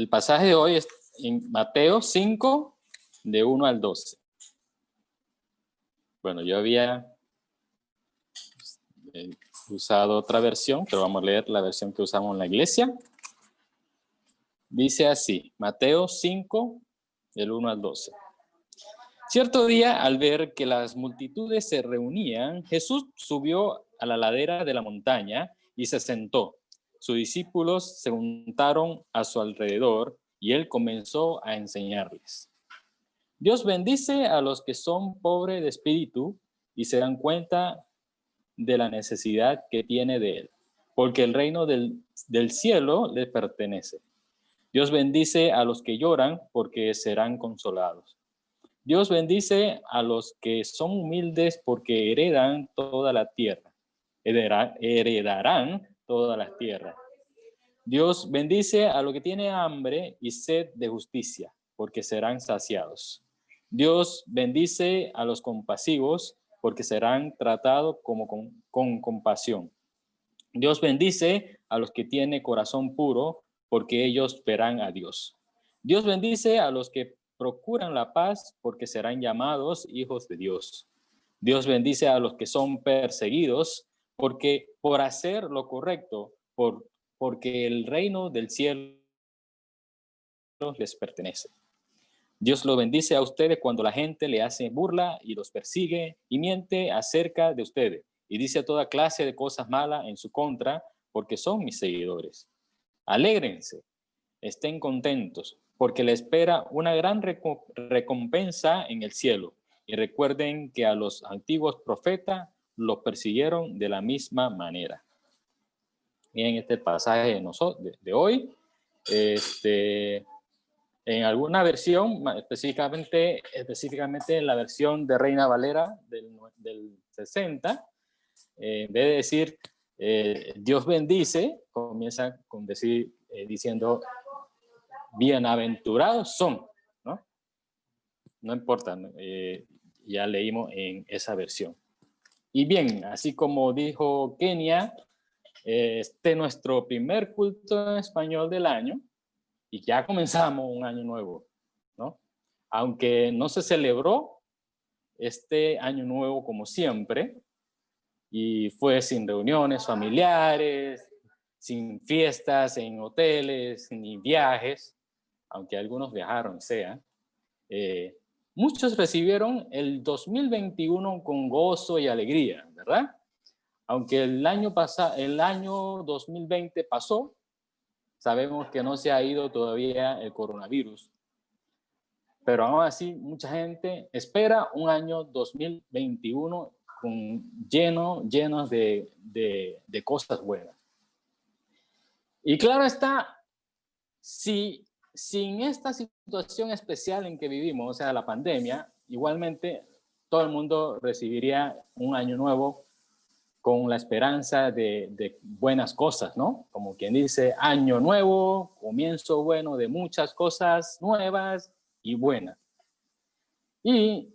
el pasaje de hoy es en Mateo 5, de 1 al 12. Bueno, yo había usado otra versión, pero vamos a leer la versión que usamos en la iglesia. Dice así, Mateo 5, del 1 al 12. Cierto día, al ver que las multitudes se reunían, Jesús subió a la ladera de la montaña y se sentó. Sus discípulos se juntaron a su alrededor y él comenzó a enseñarles. Dios bendice a los que son pobres de espíritu y se dan cuenta de la necesidad que tiene de él, porque el reino del cielo les pertenece. Dios bendice a los que lloran porque serán consolados. Dios bendice a los que son humildes porque heredarán toda la tierra. Heredarán toda la tierra. Dios bendice a los que tienen hambre y sed de justicia, porque serán saciados. Dios bendice a los compasivos, porque serán tratados con compasión. Dios bendice a los que tienen corazón puro, porque ellos verán a Dios. Dios bendice a los que procuran la paz, porque serán llamados hijos de Dios. Dios bendice a los que son perseguidos, porque por hacer lo correcto, porque el reino del cielo les pertenece. Dios lo bendice a ustedes cuando la gente le hace burla y los persigue y miente acerca de ustedes y dice toda clase de cosas malas en su contra, porque son mis seguidores. Alégrense, estén contentos, porque les espera una gran recompensa en el cielo. Y recuerden que a los antiguos profetas los persiguieron de la misma manera. Y en este pasaje de hoy, en alguna versión, específicamente en la versión de Reina Valera del 60, en vez de decir Dios bendice, comienza con diciendo bienaventurados son, ¿no? No importa, ya leímos en esa versión. Y bien, así como dijo Kenia, este es nuestro primer culto en español del año y ya comenzamos un año nuevo, ¿no? Aunque no se celebró este año nuevo como siempre, y fue sin reuniones familiares, sin fiestas en hoteles, ni viajes, aunque algunos viajaron, muchos recibieron el 2021 con gozo y alegría, ¿verdad? Aunque el año 2020 pasó, sabemos que no se ha ido todavía el coronavirus, pero aún así mucha gente espera un año 2021 llenos de cosas buenas. Y claro está, si sin esta situación especial en que vivimos, o sea, la pandemia, igualmente todo el mundo recibiría un año nuevo con la esperanza de buenas cosas, ¿no? Como quien dice, año nuevo, comienzo bueno de muchas cosas nuevas y buenas. Y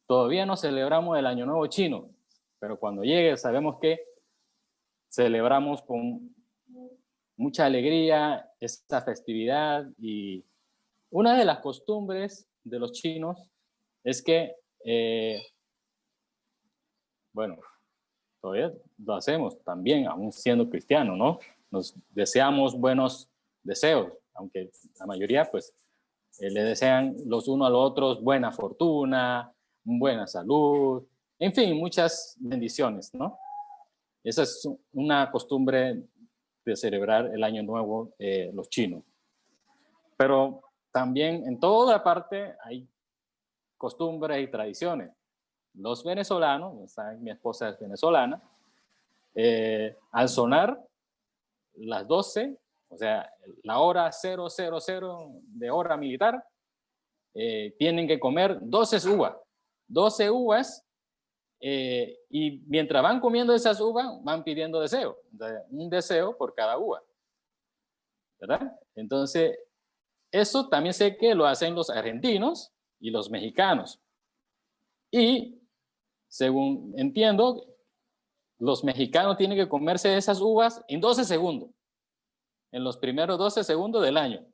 todavía no celebramos el Año Nuevo chino, pero cuando llegue sabemos que celebramos con mucha alegría esta festividad. Y una de las costumbres de los chinos es que, bueno, todavía lo hacemos también, aún siendo cristianos, ¿no? Nos deseamos buenos deseos, aunque la mayoría, pues, le desean los unos a los otros buena fortuna, buena salud, en fin, muchas bendiciones, ¿no? Esa es una costumbre de celebrar el Año Nuevo los chinos. Pero también en toda parte hay costumbres y tradiciones. Los venezolanos, mi esposa es venezolana, al sonar las 12, o sea, la hora 000 de hora militar, tienen que comer 12 uvas. 12 uvas, y mientras van comiendo esas uvas, van pidiendo deseo. Un deseo por cada uva, ¿verdad? Entonces, eso también sé que lo hacen los argentinos y los mexicanos. Y, según entiendo, los mexicanos tienen que comerse esas uvas en 12 segundos. En los primeros 12 segundos del año.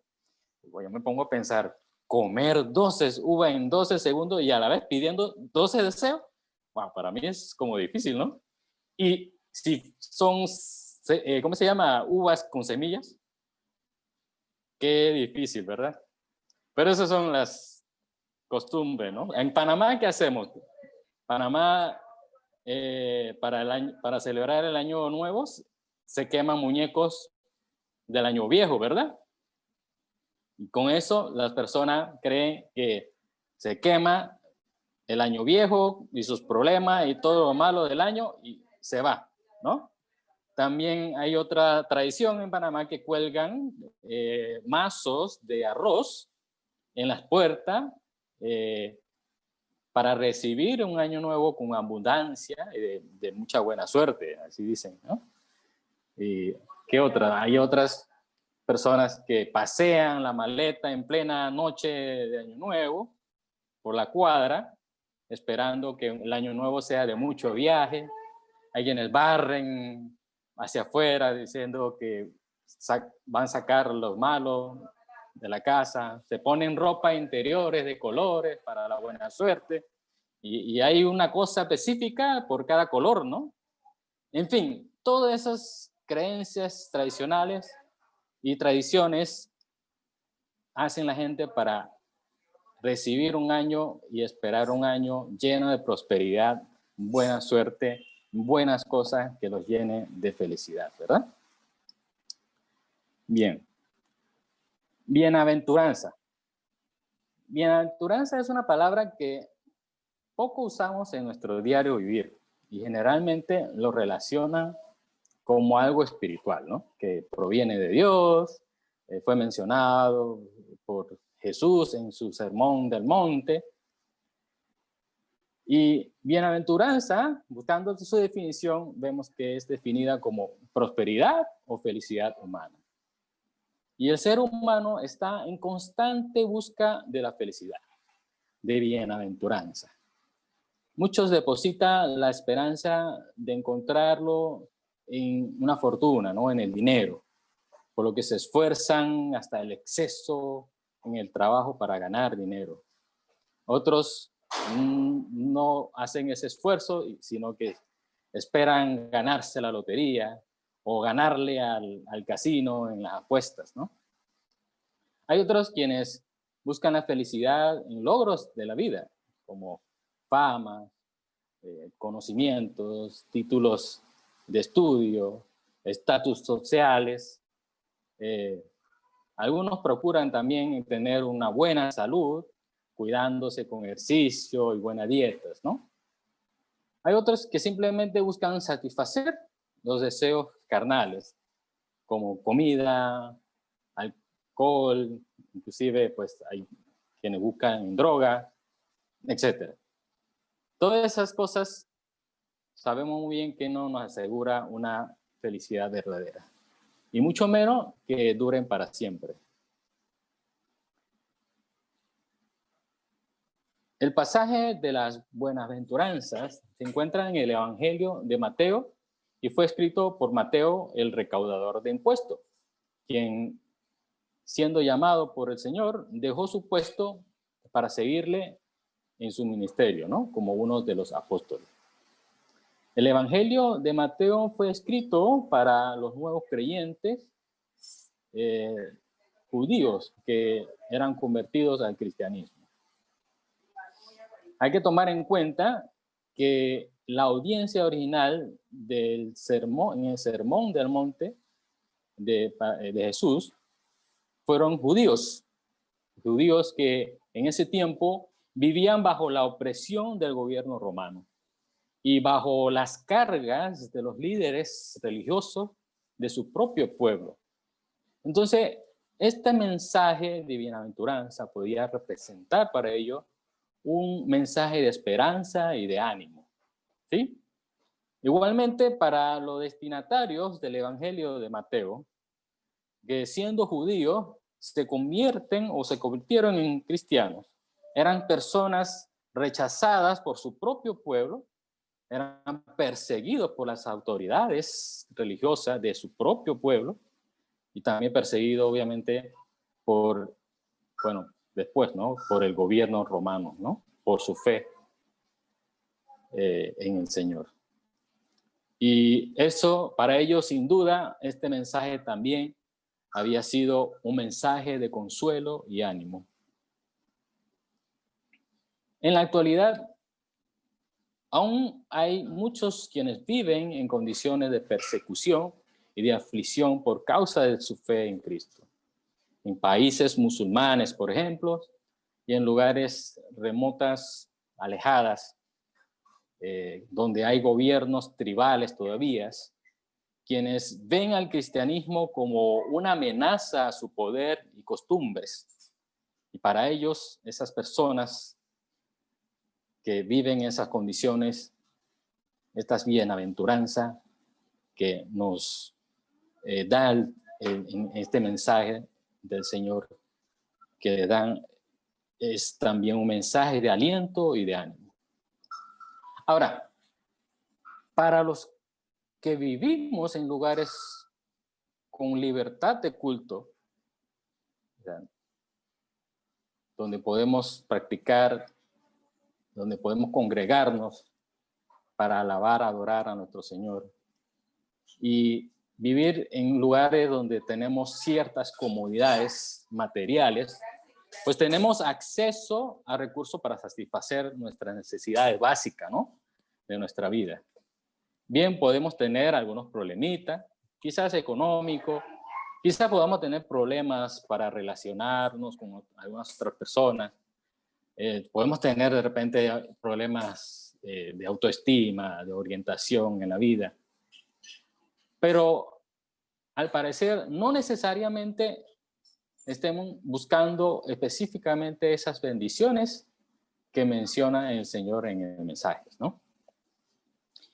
yo me pongo a pensar, comer 12 uvas en 12 segundos y a la vez pidiendo 12 deseos, wow, para mí es como difícil, ¿no? Y si son, ¿cómo se llama? Uvas con semillas, qué difícil, ¿verdad? Pero esas son las costumbres, ¿no? En Panamá, ¿qué hacemos? Panamá, para celebrar el año nuevo, se queman muñecos del año viejo, ¿verdad? Y con eso las personas creen que se quema el año viejo y sus problemas y todo lo malo del año y se va, ¿no? También hay otra tradición en Panamá que cuelgan mazos de arroz en las puertas para recibir un año nuevo con abundancia y de mucha buena suerte, así dicen, ¿no? ¿Y qué otra? Hay otras personas que pasean la maleta en plena noche de Año Nuevo por la cuadra, esperando que el Año Nuevo sea de mucho viaje. Hay quienes barren hacia afuera diciendo que van a sacar los malos de la casa, se ponen ropa interiores de colores para la buena suerte, y hay una cosa específica por cada color, ¿no? En fin, todas esas creencias tradicionales y tradiciones hacen la gente para recibir un año y esperar un año lleno de prosperidad, buena suerte, buenas cosas que los llene de felicidad, ¿verdad? Bien. Bienaventuranza. Bienaventuranza es una palabra que poco usamos en nuestro diario vivir y generalmente lo relacionan como algo espiritual, ¿no? Que proviene de Dios, fue mencionado por Jesús en su sermón del monte. Y bienaventuranza, buscando su definición, vemos que es definida como prosperidad o felicidad humana. Y el ser humano está en constante busca de la felicidad, de bienaventuranza. Muchos depositan la esperanza de encontrarlo en una fortuna, ¿no? En el dinero, por lo que se esfuerzan hasta el exceso en el trabajo para ganar dinero. Otros no hacen ese esfuerzo, sino que esperan ganarse la lotería o ganarle al casino en las apuestas, ¿no? Hay otros quienes buscan la felicidad en logros de la vida, como fama, conocimientos, títulos de estudio, estatus sociales. Algunos procuran también tener una buena salud, cuidándose con ejercicio y buenas dietas, ¿no? Hay otros que simplemente buscan satisfacer los deseos carnales, como comida, alcohol, inclusive pues hay quienes buscan droga, etc. Todas esas cosas sabemos muy bien que no nos asegura una felicidad verdadera, y mucho menos que duren para siempre. El pasaje de las bienaventuranzas se encuentra en el Evangelio de Mateo y fue escrito por Mateo, el recaudador de impuestos, quien, siendo llamado por el Señor, dejó su puesto para seguirle en su ministerio, ¿no? Como uno de los apóstoles. El Evangelio de Mateo fue escrito para los nuevos creyentes judíos que eran convertidos al cristianismo. Hay que tomar en cuenta que la audiencia original del sermón, en el sermón del monte de Jesús, fueron judíos que en ese tiempo vivían bajo la opresión del gobierno romano y bajo las cargas de los líderes religiosos de su propio pueblo. Entonces, este mensaje de bienaventuranza podía representar para ellos un mensaje de esperanza y de ánimo, ¿sí? Igualmente para los destinatarios del Evangelio de Mateo, que siendo judíos se convierten o se convirtieron en cristianos, eran personas rechazadas por su propio pueblo, eran perseguidos por las autoridades religiosas de su propio pueblo y también perseguidos obviamente por bueno, después, ¿no? Por el gobierno romano, ¿no? Por su fe en el Señor. Y eso, para ellos, sin duda, este mensaje también había sido un mensaje de consuelo y ánimo. En la actualidad, aún hay muchos quienes viven en condiciones de persecución y de aflicción por causa de su fe en Cristo. En países musulmanes, por ejemplo, y en lugares remotas, alejadas, donde hay gobiernos tribales todavía, quienes ven al cristianismo como una amenaza a su poder y costumbres. Y para ellos, esas personas que viven en esas condiciones, estas bienaventuranzas que nos da en este mensaje del Señor, que le dan, es también un mensaje de aliento y de ánimo. Ahora, para los que vivimos en lugares con libertad de culto, donde podemos practicar, donde podemos congregarnos para alabar, adorar a nuestro Señor, y vivir en lugares donde tenemos ciertas comodidades materiales, pues tenemos acceso a recursos para satisfacer nuestras necesidades básicas, ¿no? De nuestra vida. Bien, podemos tener algunos problemitas, quizás económicos, quizás podamos tener problemas para relacionarnos con algunas otras personas. Podemos tener de repente problemas de autoestima, de orientación en la vida. Pero al parecer no necesariamente estemos buscando específicamente esas bendiciones que menciona el Señor en el mensaje, ¿no?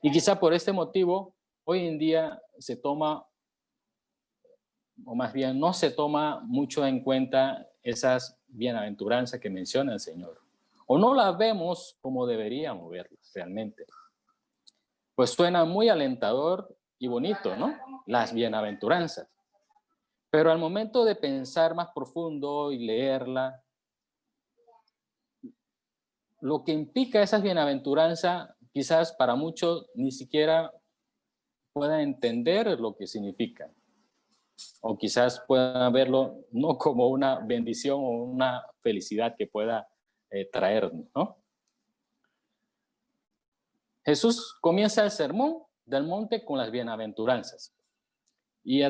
Y quizá por este motivo, hoy en día se toma, o más bien no se toma mucho en cuenta esas bienaventuranzas que menciona el Señor. O no las vemos como deberíamos verlas realmente. Pues suena muy alentador y bonito, ¿no? Las bienaventuranzas. Pero al momento de pensar más profundo y leerla, lo que implica esas bienaventuranzas, quizás para muchos ni siquiera puedan entender lo que significa. O quizás puedan verlo no como una bendición o una felicidad que pueda traernos, ¿no? Jesús comienza el sermón del monte con las bienaventuranzas y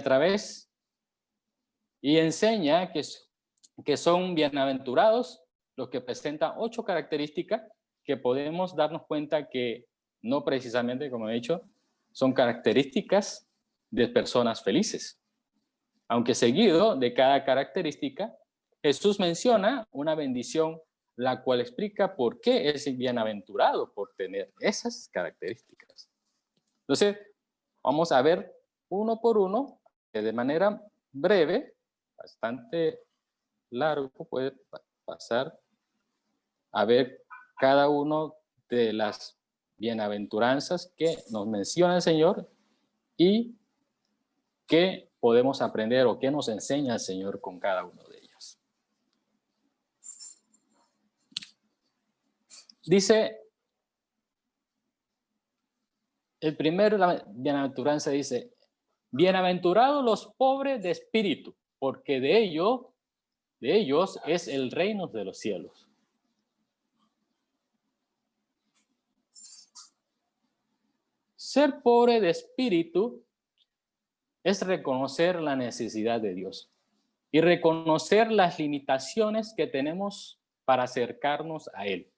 enseña que son bienaventurados los que presentan 8 características que podemos darnos cuenta que no precisamente, como he dicho, son características de personas felices. Aunque seguido de cada característica, Jesús menciona una bendición, la cual explica por qué es bienaventurado por tener esas características. Entonces, vamos a ver uno por uno, de manera breve, bastante largo, puede pasar a ver cada uno de las bienaventuranzas que nos menciona el Señor y qué podemos aprender o qué nos enseña el Señor con cada uno de ellas. Dice, el primero, la bienaventuranza dice, bienaventurados los pobres de espíritu, porque de ellos es el reino de los cielos. Ser pobre de espíritu es reconocer la necesidad de Dios y reconocer las limitaciones que tenemos para acercarnos a Él,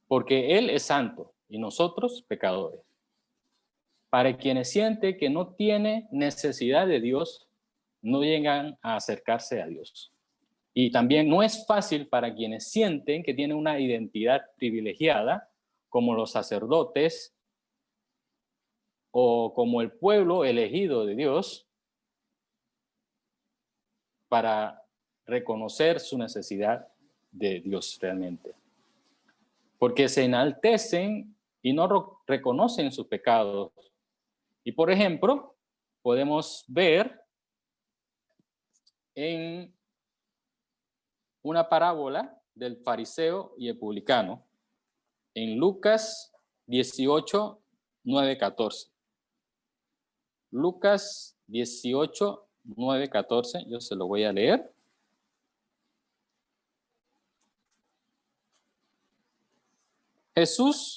porque Él es santo y nosotros pecadores. Para quienes sienten que no tienen necesidad de Dios, no llegan a acercarse a Dios. Y también no es fácil para quienes sienten que tienen una identidad privilegiada, como los sacerdotes o como el pueblo elegido de Dios, para reconocer su necesidad de Dios realmente. Porque se enaltecen y no reconocen sus pecados. Y por ejemplo, podemos ver en una parábola del fariseo y el publicano en Lucas 18, 9, 14. Lucas 18, 9, 14, yo se lo voy a leer.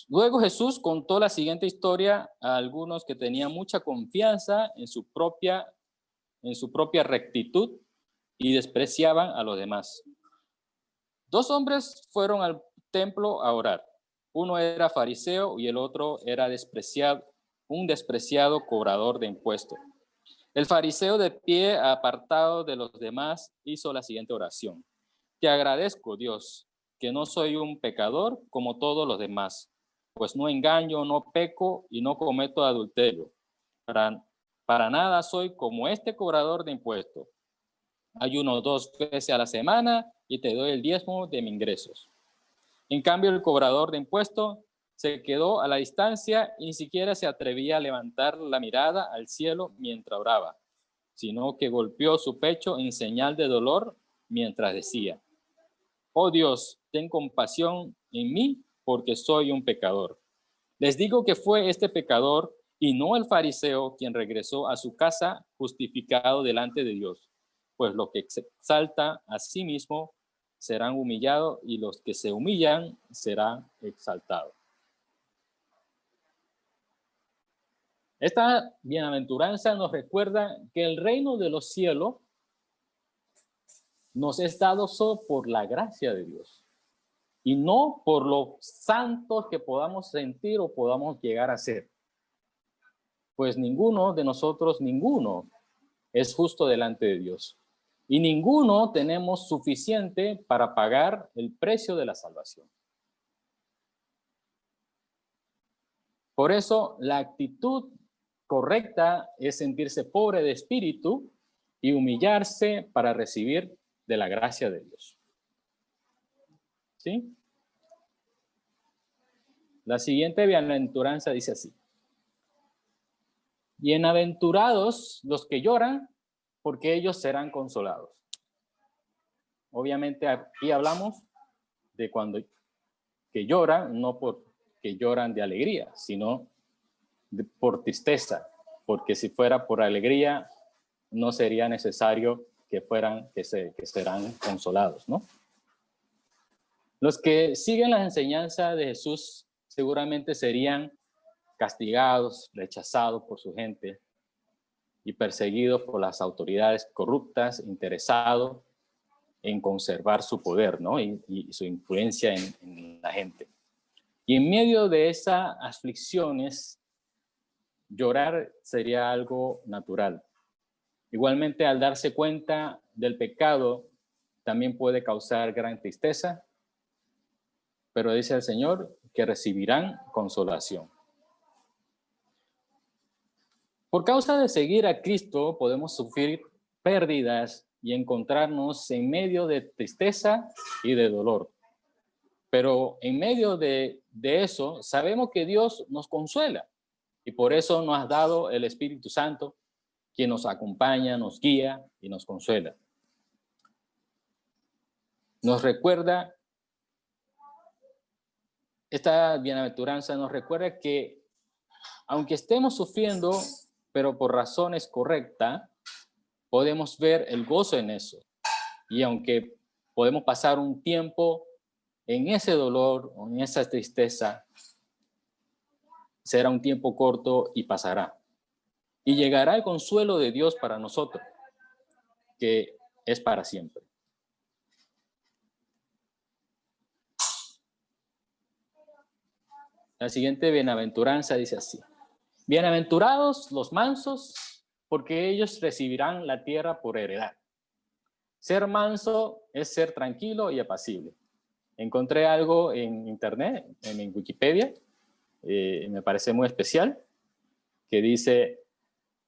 Luego Jesús contó la siguiente historia a algunos que tenían mucha confianza en su propia rectitud y despreciaban a los demás. 2 hombres fueron al templo a orar. Uno era fariseo y el otro era un despreciado cobrador de impuestos. El fariseo, de pie apartado de los demás, hizo la siguiente oración: Te agradezco, Dios, que no soy un pecador como todos los demás, pues no engaño, no peco y no cometo adulterio. Para nada soy como este cobrador de impuestos. Ayuno 2 veces a la semana y te doy el diezmo de mis ingresos. En cambio, el cobrador de impuestos se quedó a la distancia y ni siquiera se atrevía a levantar la mirada al cielo mientras oraba, sino que golpeó su pecho en señal de dolor mientras decía: Oh Dios, ten compasión en mí, porque soy un pecador. Les digo que fue este pecador y no el fariseo quien regresó a su casa justificado delante de Dios, pues los que se exaltan a sí mismos serán humillados y los que se humillan serán exaltados. Esta bienaventuranza nos recuerda que el reino de los cielos nos es dado solo por la gracia de Dios y no por los santos que podamos sentir o podamos llegar a ser. Pues ninguno de nosotros, ninguno es justo delante de Dios. Y ninguno tenemos suficiente para pagar el precio de la salvación. Por eso, la actitud correcta es sentirse pobre de espíritu y humillarse para recibir de la gracia de Dios. ¿Sí? La siguiente bienaventuranza dice así: Bienaventurados los que lloran, porque ellos serán consolados. Obviamente aquí hablamos de cuando que lloran, no porque lloran de alegría, sino por tristeza, porque si fuera por alegría no sería necesario que serán consolados, ¿no? Los que siguen la enseñanza de Jesús seguramente serían castigados, rechazados por su gente y perseguidos por las autoridades corruptas, interesados en conservar su poder, ¿no? y su influencia en la gente. Y en medio de esas aflicciones, llorar sería algo natural. Igualmente, al darse cuenta del pecado, también puede causar gran tristeza, pero dice el Señor que recibirán consolación. Por causa de seguir a Cristo, podemos sufrir pérdidas y encontrarnos en medio de tristeza y de dolor. Pero en medio de eso, sabemos que Dios nos consuela y por eso nos ha dado el Espíritu Santo, quien nos acompaña, nos guía y nos consuela. Nos recuerda, esta bienaventuranza nos recuerda que aunque estemos sufriendo, pero por razones correctas, podemos ver el gozo en eso. Y aunque podemos pasar un tiempo en ese dolor o en esa tristeza, será un tiempo corto y pasará. Y llegará el consuelo de Dios para nosotros, que es para siempre. La siguiente bienaventuranza dice así: Bienaventurados los mansos, porque ellos recibirán la tierra por heredad. Ser manso es ser tranquilo y apacible. Encontré algo en internet, en Wikipedia, me parece muy especial, que dice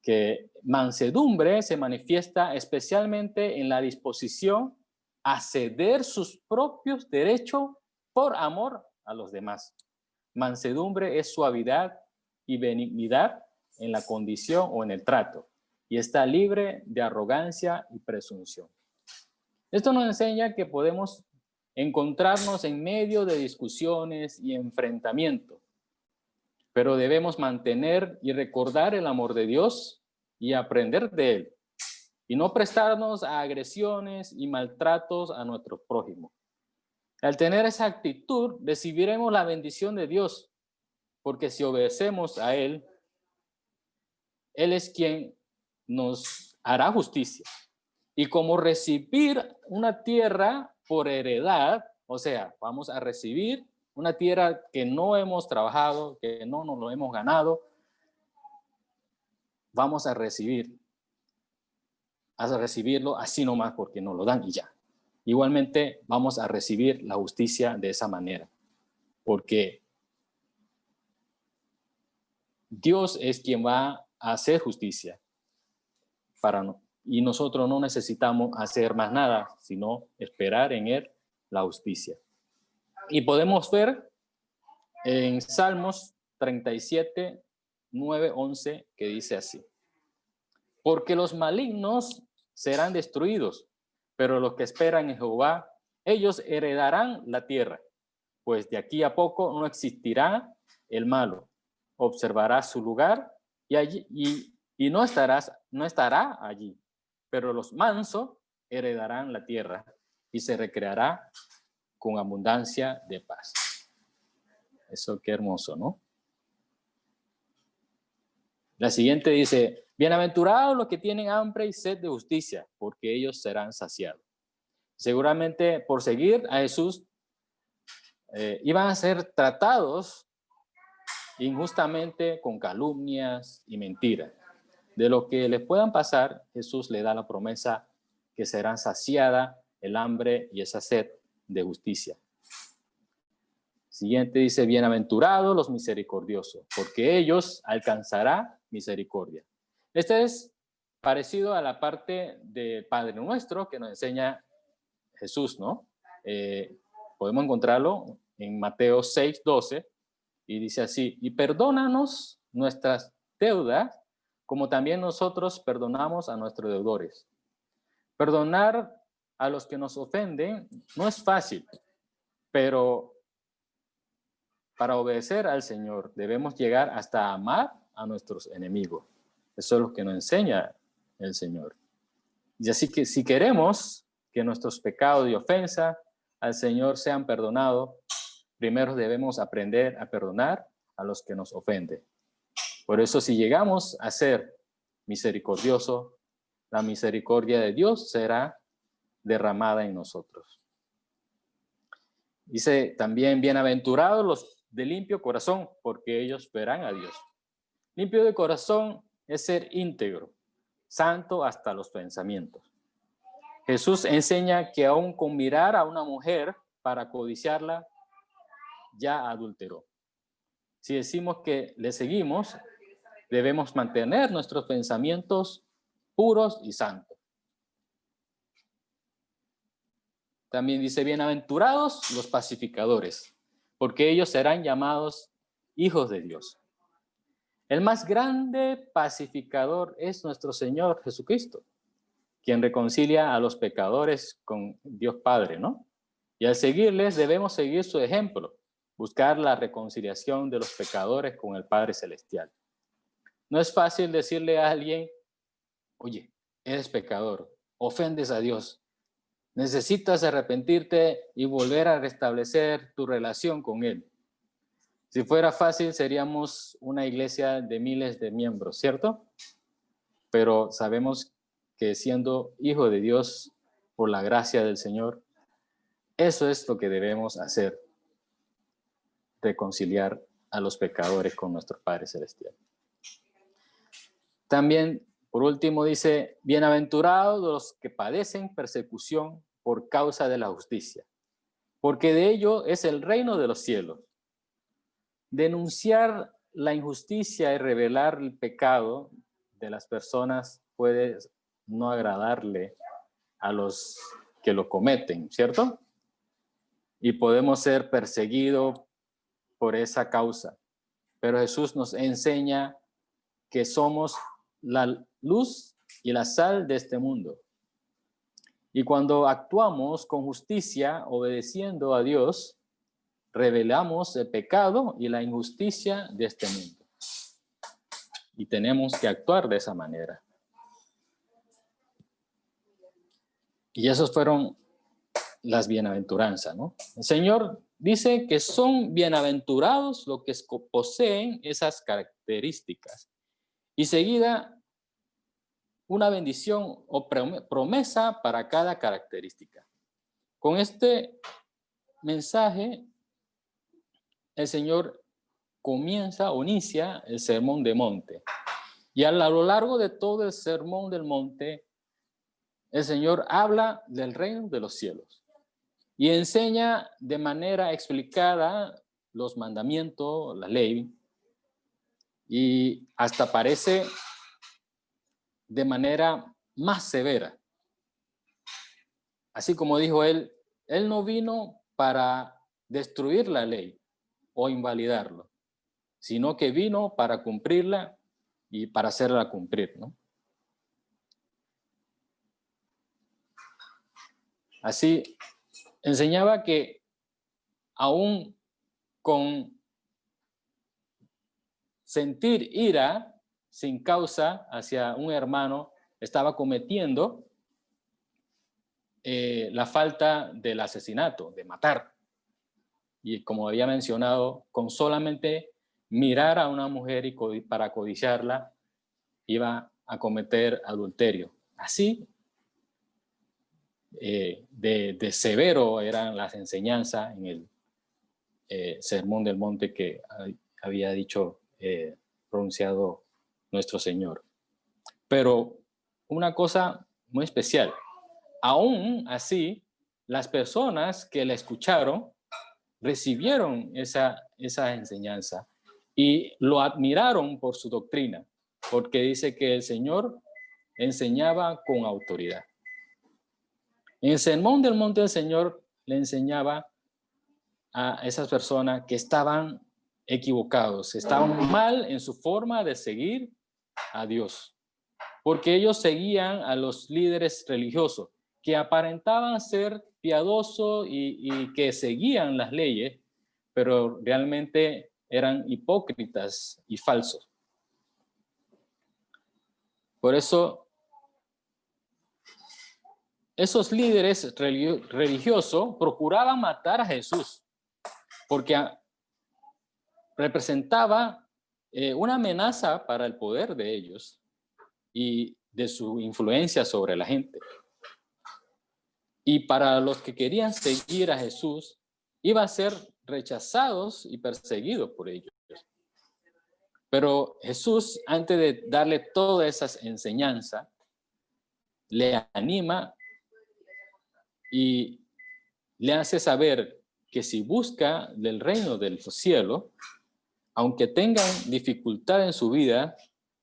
que mansedumbre se manifiesta especialmente en la disposición a ceder sus propios derechos por amor a los demás. Mansedumbre es suavidad y benignidad en la condición o en el trato, y está libre de arrogancia y presunción. Esto nos enseña que podemos encontrarnos en medio de discusiones y enfrentamientos, pero debemos mantener y recordar el amor de Dios y aprender de él, y no prestarnos a agresiones y maltratos a nuestro prójimo. Al tener esa actitud, recibiremos la bendición de Dios, porque si obedecemos a Él, Él es quien nos hará justicia. Y como recibir una tierra por heredad, o sea, vamos a recibir una tierra que no hemos trabajado, que no nos lo hemos ganado, vamos a recibirlo así nomás porque nos lo dan y ya. Igualmente vamos a recibir la justicia de esa manera, porque Dios es quien va a hacer justicia y nosotros no necesitamos hacer más nada, sino esperar en Él la justicia. Y podemos ver en Salmos 37, 9, 11, que dice así: porque los malignos serán destruidos, pero los que esperan en Jehová, ellos heredarán la tierra, pues de aquí a poco no existirá el malo, observará su lugar y no estará allí, pero los mansos heredarán la tierra y se recreará con abundancia de paz. Eso qué hermoso, ¿no? La siguiente dice: bienaventurados los que tienen hambre y sed de justicia, porque ellos serán saciados. Seguramente por seguir a Jesús iban a ser tratados injustamente con calumnias y mentiras. De lo que les puedan pasar, Jesús le da la promesa que serán saciada el hambre y esa sed de justicia. Siguiente dice: bienaventurados los misericordiosos, porque ellos alcanzarán misericordia. Este es parecido a la parte del Padre Nuestro que nos enseña Jesús, ¿no? Podemos encontrarlo en Mateo 6, 12, y dice así: y perdónanos nuestras deudas, como también nosotros perdonamos a nuestros deudores. Perdonar a los que nos ofenden no es fácil, pero para obedecer al Señor debemos llegar hasta amar a nuestros enemigos. Eso es lo que nos enseña el Señor. Y así que si queremos que nuestros pecados y ofensa al Señor sean perdonados, primero debemos aprender a perdonar a los que nos ofenden. Por eso, si llegamos a ser misericordiosos, la misericordia de Dios será derramada en nosotros. Dice también: bienaventurados los de limpio corazón, porque ellos verán a Dios. Limpio de corazón es ser íntegro, santo hasta los pensamientos. Jesús enseña que aún con mirar a una mujer para codiciarla, ya adulteró. Si decimos que le seguimos, debemos mantener nuestros pensamientos puros y santos. También dice: bienaventurados los pacificadores, porque ellos serán llamados hijos de Dios. El más grande pacificador es nuestro Señor Jesucristo, quien reconcilia a los pecadores con Dios Padre, ¿no? Y al seguirles debemos seguir su ejemplo, buscar la reconciliación de los pecadores con el Padre Celestial. No es fácil decirle a alguien: oye, eres pecador, ofendes a Dios, necesitas arrepentirte y volver a restablecer tu relación con Él. Si fuera fácil, seríamos una iglesia de miles de miembros, ¿cierto? Pero sabemos que siendo hijo de Dios por la gracia del Señor, eso es lo que debemos hacer: reconciliar a los pecadores con nuestro Padre Celestial. También, por último, dice: bienaventurados los que padecen persecución por causa de la justicia, porque de ello es el reino de los cielos. Denunciar la injusticia y revelar el pecado de las personas puede no agradarle a los que lo cometen, ¿cierto? Y podemos ser perseguidos por esa causa. Pero Jesús nos enseña que somos la luz y la sal de este mundo. Y cuando actuamos con justicia, obedeciendo a Dios, revelamos el pecado y la injusticia de este mundo. Y tenemos que actuar de esa manera. Y esos fueron las bienaventuranzas, ¿no? El Señor dice que son bienaventurados los que poseen esas características. Y seguida, una bendición o promesa para cada característica. Con este mensaje, el Señor comienza o inicia el Sermón del Monte. Y a lo largo de todo el Sermón del Monte, el Señor habla del reino de los cielos y enseña de manera explicada los mandamientos, la ley, y hasta parece de manera más severa. Así como dijo él no vino para destruir la ley o invalidarlo, sino que vino para cumplirla y para hacerla cumplir, ¿no? Así, enseñaba que aún con sentir ira sin causa hacia un hermano, estaba cometiendo la falta del asesinato, de matar. Y como había mencionado, con solamente mirar a una mujer y para codiciarla, iba a cometer adulterio. Así de severo eran las enseñanzas en el Sermón del Monte que había dicho, pronunciado nuestro Señor. Pero una cosa muy especial, aún así, las personas que la escucharon recibieron esa enseñanza y lo admiraron por su doctrina, porque dice que el Señor enseñaba con autoridad. En el Sermón del Monte el Señor le enseñaba a esas personas que estaban equivocados, estaban mal en su forma de seguir a Dios, porque ellos seguían a los líderes religiosos que aparentaban ser piadosos y que seguían las leyes, pero realmente eran hipócritas y falsos. Por eso, esos líderes religiosos procuraban matar a Jesús, porque representaba una amenaza para el poder de ellos y de su influencia sobre la gente. Y para los que querían seguir a Jesús, iba a ser rechazados y perseguidos por ellos. Pero Jesús, antes de darle todas esas enseñanzas, le anima y le hace saber que si busca del reino del cielo, aunque tengan dificultad en su vida,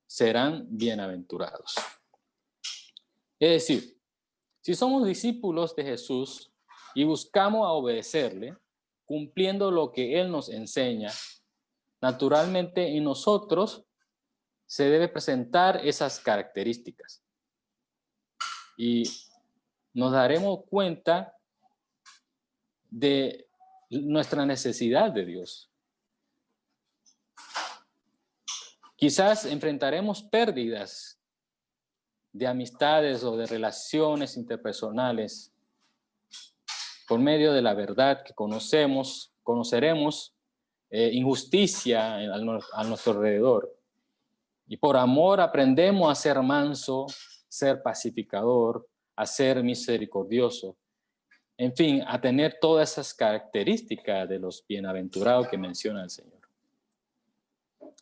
serán bienaventurados. Es decir, si somos discípulos de Jesús y buscamos a obedecerle, cumpliendo lo que Él nos enseña, naturalmente en nosotros se debe presentar esas características. Y nos daremos cuenta de nuestra necesidad de Dios. Quizás enfrentaremos pérdidas de amistades o de relaciones interpersonales por medio de la verdad que conoceremos injusticia a nuestro alrededor. Y por amor aprendemos a ser manso, ser pacificador, a ser misericordioso. En fin, a tener todas esas características de los bienaventurados que menciona el Señor.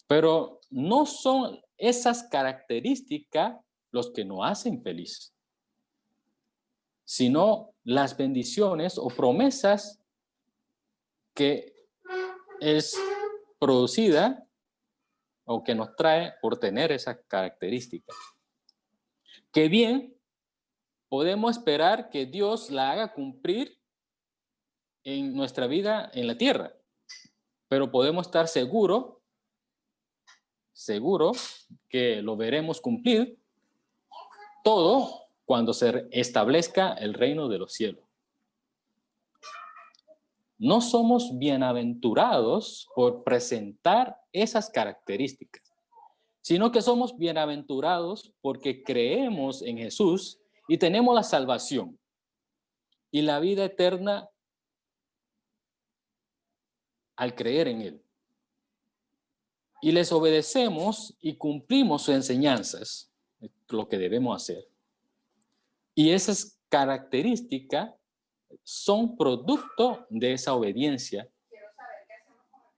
Pero no son esas características los que nos hacen feliz, sino las bendiciones o promesas que es producida o que nos trae por tener esas características. Que bien podemos esperar que Dios la haga cumplir en nuestra vida en la tierra, pero podemos estar seguros que lo veremos cumplir todo cuando se establezca el reino de los cielos. No somos bienaventurados por presentar esas características, sino que somos bienaventurados porque creemos en Jesús y tenemos la salvación y la vida eterna al creer en Él. Y les obedecemos y cumplimos sus enseñanzas, lo que debemos hacer. Y esas características son producto de esa obediencia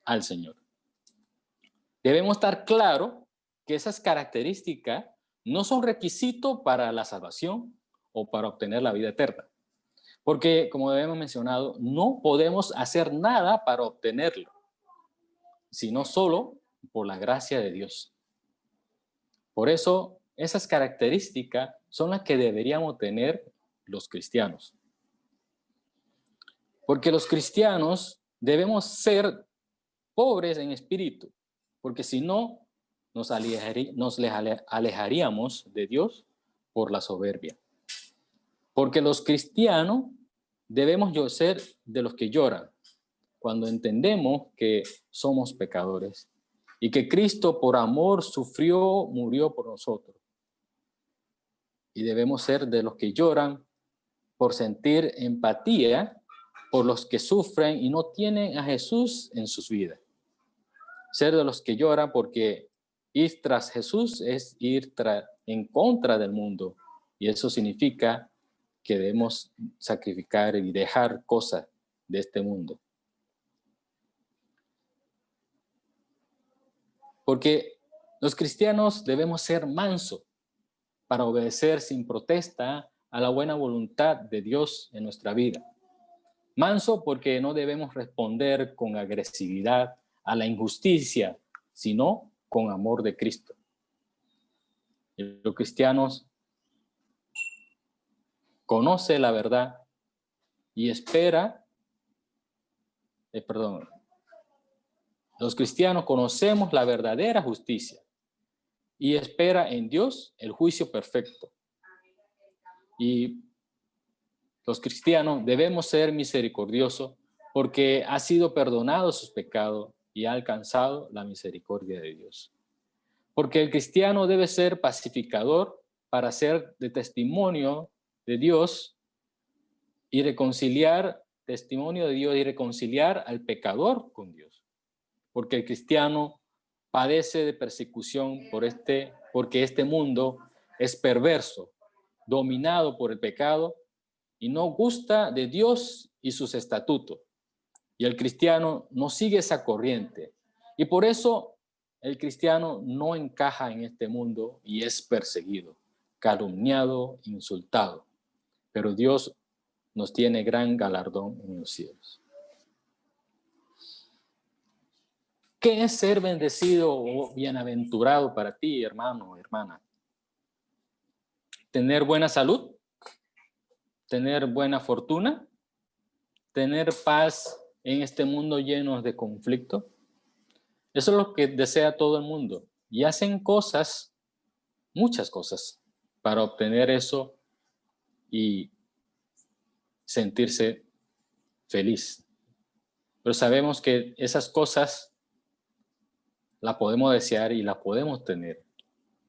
al Señor. Debemos estar claros que esas características no son requisitos para la salvación o para obtener la vida eterna. Porque, como hemos mencionado, no podemos hacer nada para obtenerlo, sino solo por la gracia de Dios. Por eso, esas características son las que deberíamos tener los cristianos. Porque los cristianos debemos ser pobres en espíritu, porque si no, nos alejaríamos de Dios por la soberbia. Porque los cristianos debemos ser de los que lloran cuando entendemos que somos pecadores y que Cristo por amor sufrió, murió por nosotros. Y debemos ser de los que lloran por sentir empatía por los que sufren y no tienen a Jesús en sus vidas. Ser de los que lloran porque ir tras Jesús es ir en contra del mundo. Y eso significa que debemos sacrificar y dejar cosas de este mundo. Porque los cristianos debemos ser mansos para obedecer sin protesta a la buena voluntad de Dios en nuestra vida. Manso porque no debemos responder con agresividad a la injusticia, sino con amor de Cristo. Y los cristianos conocen la verdad y los cristianos conocemos la verdadera justicia y espera en Dios el juicio perfecto. Y los cristianos debemos ser misericordiosos porque ha sido perdonado sus pecados y ha alcanzado la misericordia de Dios. Porque el cristiano debe ser pacificador para ser de testimonio de Dios y testimonio de Dios y reconciliar al pecador con Dios. Porque el cristiano padece de persecución porque este mundo es perverso, dominado por el pecado y no gusta de Dios y sus estatutos. Y el cristiano no sigue esa corriente. Y por eso el cristiano no encaja en este mundo y es perseguido, calumniado, insultado. Pero Dios nos tiene gran galardón en los cielos. ¿Qué es ser bendecido o bienaventurado para ti, hermano o hermana? ¿Tener buena salud? ¿Tener buena fortuna? ¿Tener paz en este mundo lleno de conflicto? Eso es lo que desea todo el mundo. Y hacen cosas, muchas cosas, para obtener eso y sentirse feliz. Pero sabemos que esas cosas las podemos desear y las podemos tener,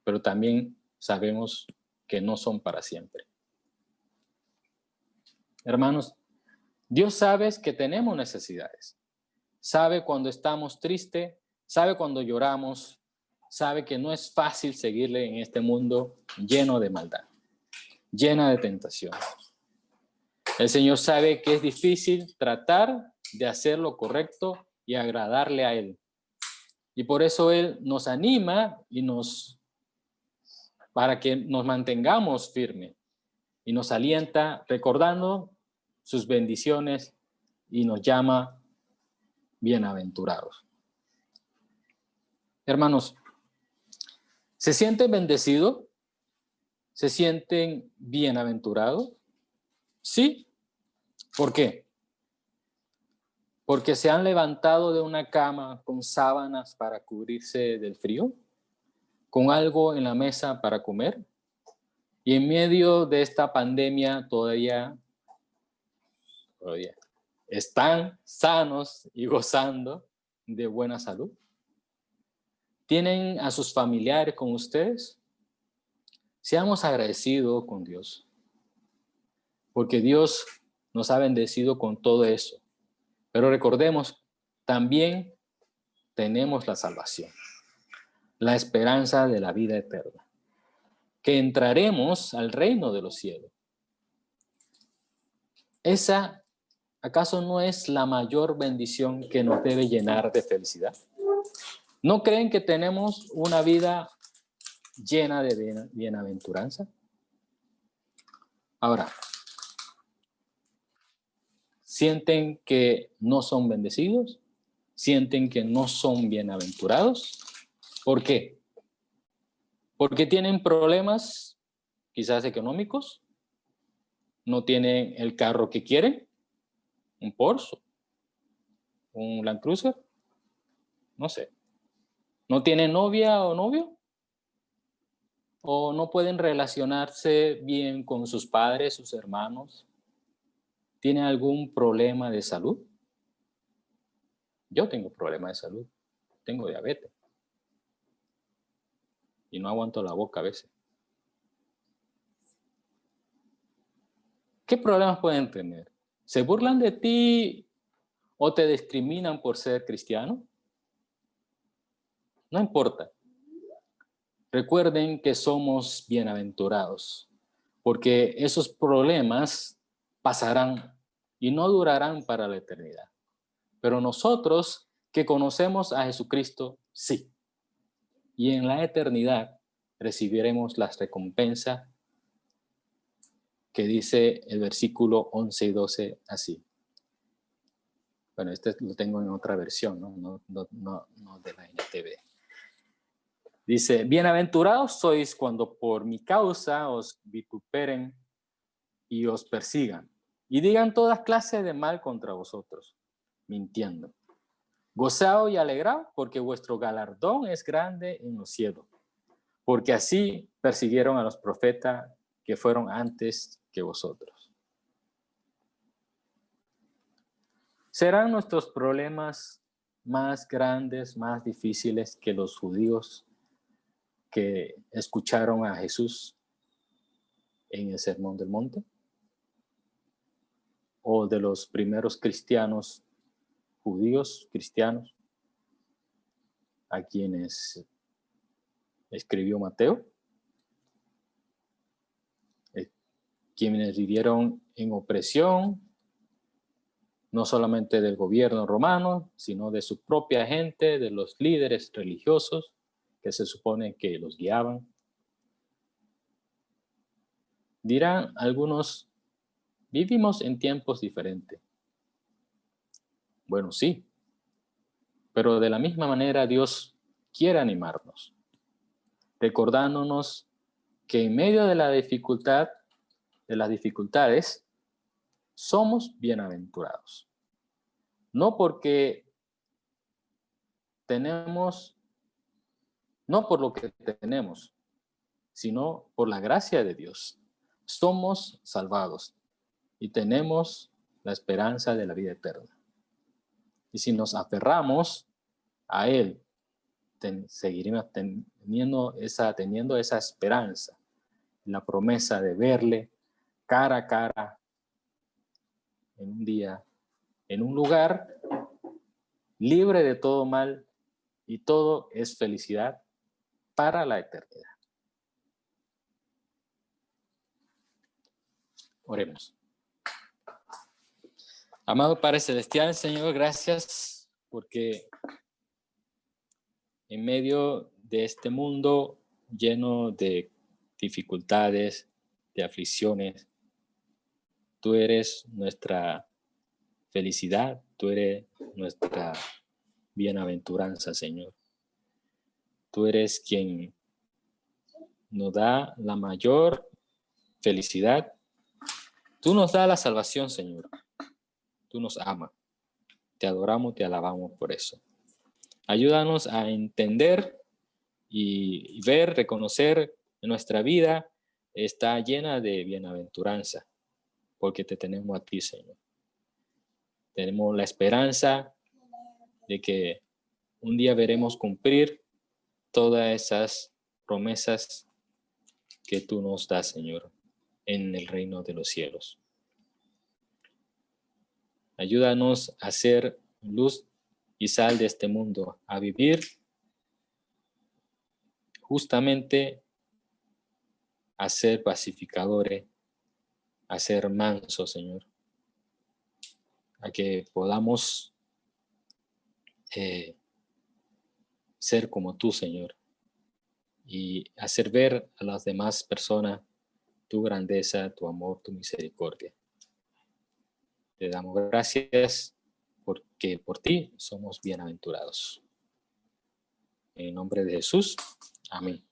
pero también sabemos que no son para siempre. Hermanos, Dios sabe que tenemos necesidades. Sabe cuando estamos tristes, sabe cuando lloramos, sabe que no es fácil seguirle en este mundo lleno de maldad, llena de tentaciones. El Señor sabe que es difícil tratar de hacer lo correcto y agradarle a Él. Y por eso Él nos anima para que nos mantengamos firmes y nos alienta recordando sus bendiciones y nos llama bienaventurados. Hermanos, ¿se sienten bendecidos? ¿Se sienten bienaventurados? Sí. ¿Por qué? ¿Porque se han levantado de una cama con sábanas para cubrirse del frío? ¿Con algo en la mesa para comer? Y en medio de esta pandemia todavía están sanos y gozando de buena salud. ¿Tienen a sus familiares con ustedes? Seamos agradecidos con Dios, porque Dios nos ha bendecido con todo eso. Pero recordemos, también tenemos la salvación, la esperanza de la vida eterna, que entraremos al reino de los cielos. ¿Esa acaso no es la mayor bendición que nos debe llenar de felicidad? ¿No creen que tenemos una vida llena de bienaventuranza? Ahora, ¿sienten que no son bendecidos? ¿Sienten que no son bienaventurados? ¿Por qué? Porque tienen problemas, quizás económicos, no tienen el carro que quieren, un Porsche, un Land Cruiser, no sé. ¿No tienen novia o novio? ¿O no pueden relacionarse bien con sus padres, sus hermanos? ¿Tienen algún problema de salud? Yo tengo problemas de salud, tengo diabetes y no aguanto la boca a veces. ¿Qué problemas pueden tener? ¿Se burlan de ti o te discriminan por ser cristiano? No importa. Recuerden que somos bienaventurados, porque esos problemas pasarán y no durarán para la eternidad. Pero nosotros que conocemos a Jesucristo, sí. Y en la eternidad recibiremos las recompensas que dice el versículo 11 y 12 así. Bueno, este lo tengo en otra versión, no de la NTV. Dice, bienaventurados sois cuando por mi causa os vituperen y os persigan, y digan todas clases de mal contra vosotros, mintiendo. Gozaos y alegraos, porque vuestro galardón es grande en los cielos, porque así persiguieron a los profetas que fueron antes que vosotros. ¿Serán nuestros problemas más grandes, más difíciles que los judíos que escucharon a Jesús en el Sermón del Monte? ¿O de los primeros cristianos, judíos cristianos, a quienes escribió Mateo? Quienes vivieron en opresión, no solamente del gobierno romano, sino de su propia gente, de los líderes religiosos que se supone que los guiaban. Dirán algunos, vivimos en tiempos diferentes. Bueno, sí, pero de la misma manera Dios quiere animarnos, recordándonos que en medio de la dificultad, de las dificultades, somos bienaventurados. No porque tenemos, no por lo que tenemos, sino por la gracia de Dios. Somos salvados y tenemos la esperanza de la vida eterna. Y si nos aferramos a Él, seguiremos teniendo esa esperanza, la promesa de verle cara a cara en un día, en un lugar libre de todo mal, y todo es felicidad para la eternidad. Oremos. Amado Padre Celestial, Señor, gracias porque en medio de este mundo lleno de dificultades, de aflicciones, tú eres nuestra felicidad, tú eres nuestra bienaventuranza, Señor. Tú eres quien nos da la mayor felicidad. Tú nos das la salvación, Señor. Tú nos amas. Te adoramos, te alabamos por eso. Ayúdanos a entender y ver, reconocer en nuestra vida está llena de bienaventuranza, porque te tenemos a ti, Señor. Tenemos la esperanza de que un día veremos cumplir todas esas promesas que tú nos das, Señor, en el reino de los cielos. Ayúdanos a ser luz y sal de este mundo, a vivir justamente, a ser pacificadores, a ser mansos, Señor, a que podamos ser como tú, Señor, y hacer ver a las demás personas tu grandeza, tu amor, tu misericordia. Te damos gracias porque por ti somos bienaventurados. En el nombre de Jesús, amén.